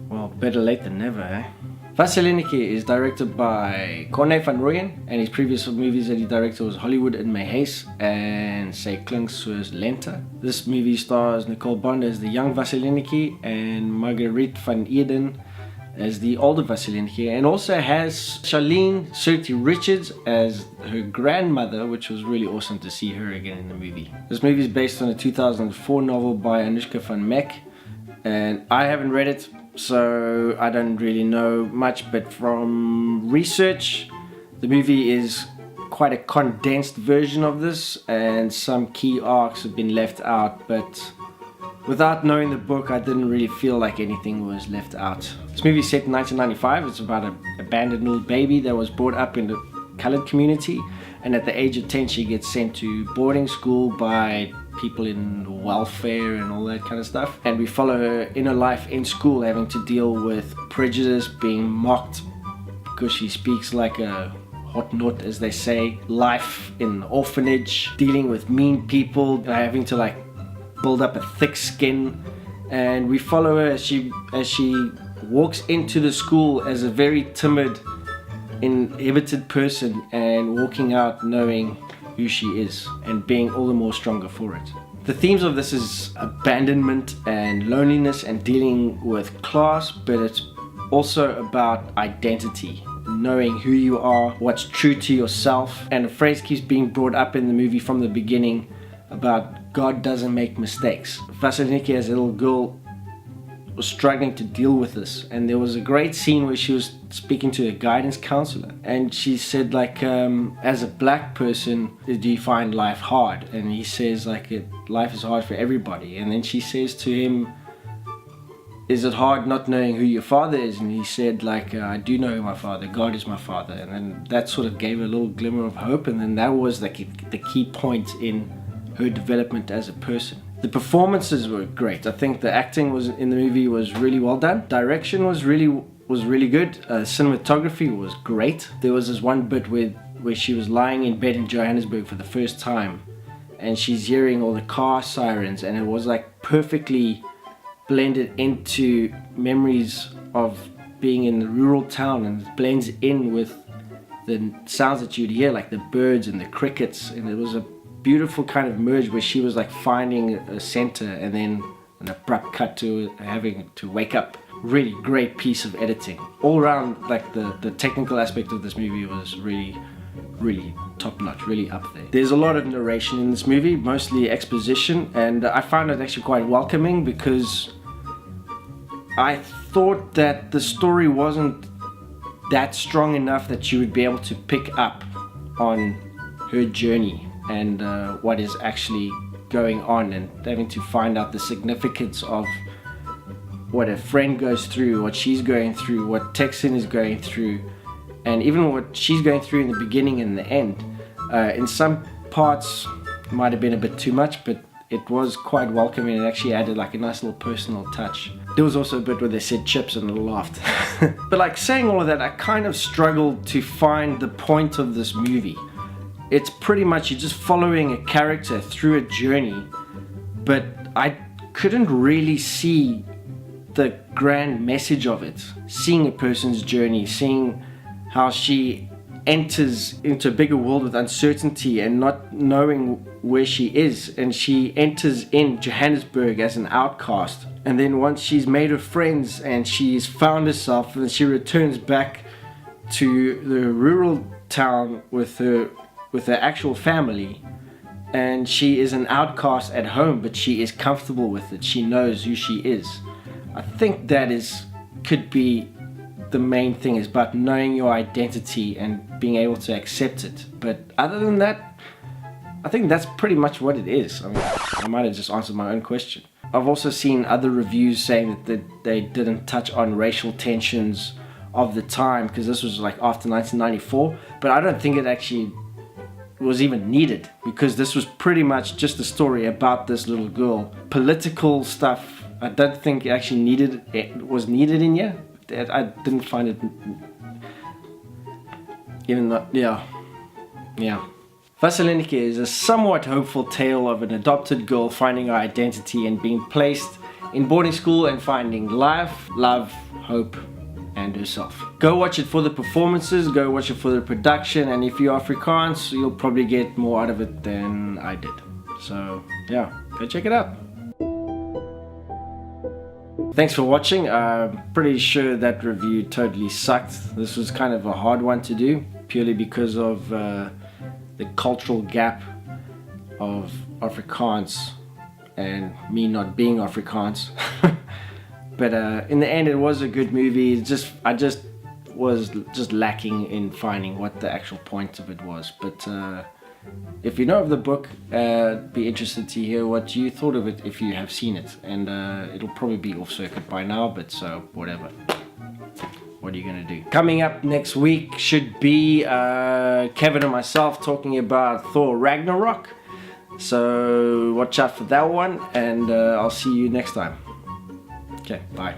Well, better late than never, eh? Vaselinetjie is directed by Corné van Rooyen, and his previous movies that he directed was Hollywood in My Haze and Sy Klink Soos Lente. This movie stars Nicole Bond as the young Vaselinetjie and Marguerite van Eden as the older Vaselinetjie, and also has Charlene Surtie-Richards as her grandmother, which was really awesome to see her again in the movie. This movie is based on a 2004 novel by Anushka van Meck, and I haven't read it, so I don't really know much, but from research, the movie is quite a condensed version of this, and some key arcs have been left out, but without knowing the book, I didn't really feel like anything was left out. This movie is set in 1995. It's about an abandoned little baby that was brought up in the colored community, and at the age of 10 she gets sent to boarding school by people in welfare and all that kind of stuff. And we follow her inner life in school, having to deal with prejudice, being mocked because she speaks like a hot nut, as they say, life in the orphanage, dealing with mean people, having to like build up a thick skin. And we follow her as she walks into the school as a very timid, inhibited person, and walking out knowing who she is and being all the more stronger for it. The themes of this is abandonment and loneliness and dealing with class, but it's also about identity, knowing who you are, what's true to yourself. And a phrase keeps being brought up in the movie from the beginning about God doesn't make mistakes. Vaselinetjie as a little girl was struggling to deal with this, and there was a great scene where she was speaking to a guidance counselor, and she said like, as a black person, do you find life hard? And he says like, life is hard for everybody. And then she says to him, is it hard not knowing who your father is? And he said like, I do know who my father, God is my father. And then that sort of gave a little glimmer of hope, and then that was like the key point in her development as a person. The performances were great. I think the acting in the movie was really well done. Direction was really good. Cinematography was great. There was this one bit where she was lying in bed in Johannesburg for the first time, and she's hearing all the car sirens, and it was like perfectly blended into memories of being in the rural town, and it blends in with the sounds that you'd hear, like the birds and the crickets, and it was a beautiful kind of merge where she was like finding a center and then an abrupt cut to having to wake up. Really great piece of editing. All around, like the technical aspect of this movie was really top notch, really up there. There's a lot of narration in this movie, mostly exposition, and I found it actually quite welcoming because I thought that the story wasn't that strong enough that you would be able to pick up on her journey and what is actually going on, and having to find out the significance of what a friend goes through, what she's going through, what Texan is going through, and even what she's going through in the beginning and the end. In some parts it might have been a bit too much, but it was quite welcoming and actually added like a nice little personal touch. There was also a bit where they said chips and I laughed. But like saying all of that, I kind of struggled to find the point of this movie. It's pretty much you're just following a character through a journey, but I couldn't really see the grand message of it. Seeing a person's journey, seeing how she enters into a bigger world with uncertainty and not knowing where she is, and she enters in Johannesburg as an outcast, and then once she's made her friends and she's found herself, and she returns back to the rural town with her actual family, and she is an outcast at home, but she is comfortable with it. She knows who she is. I think that could be the main thing, is about knowing your identity and being able to accept it. But other than that, I think that's pretty much what it is. I mean, I might have just answered my own question. I've also seen other reviews saying that they didn't touch on racial tensions of the time because this was like after 1994, but I don't think it actually was even needed, because this was pretty much just a story about this little girl. Political stuff, I don't think it actually was needed in here. I didn't find it, even though, yeah. Vaselinetjie is a somewhat hopeful tale of an adopted girl finding her identity and being placed in boarding school and finding life, love, hope, and herself. Go watch it for the performances, go watch it for the production, and if you're Afrikaans, you'll probably get more out of it than I did. So yeah, go check it out. Thanks for watching. I'm pretty sure that review totally sucked. This was kind of a hard one to do, purely because of the cultural gap of Afrikaans and me not being Afrikaans. But in the end, it was a good movie. I just was lacking in finding what the actual point of it was. But if you know of the book, be interested to hear what you thought of it if you have seen it. And it'll probably be off circuit by now, but so whatever. What are you gonna do? Coming up next week should be Kevin and myself talking about Thor Ragnarok. So watch out for that one, and I'll see you next time. Okay, bye.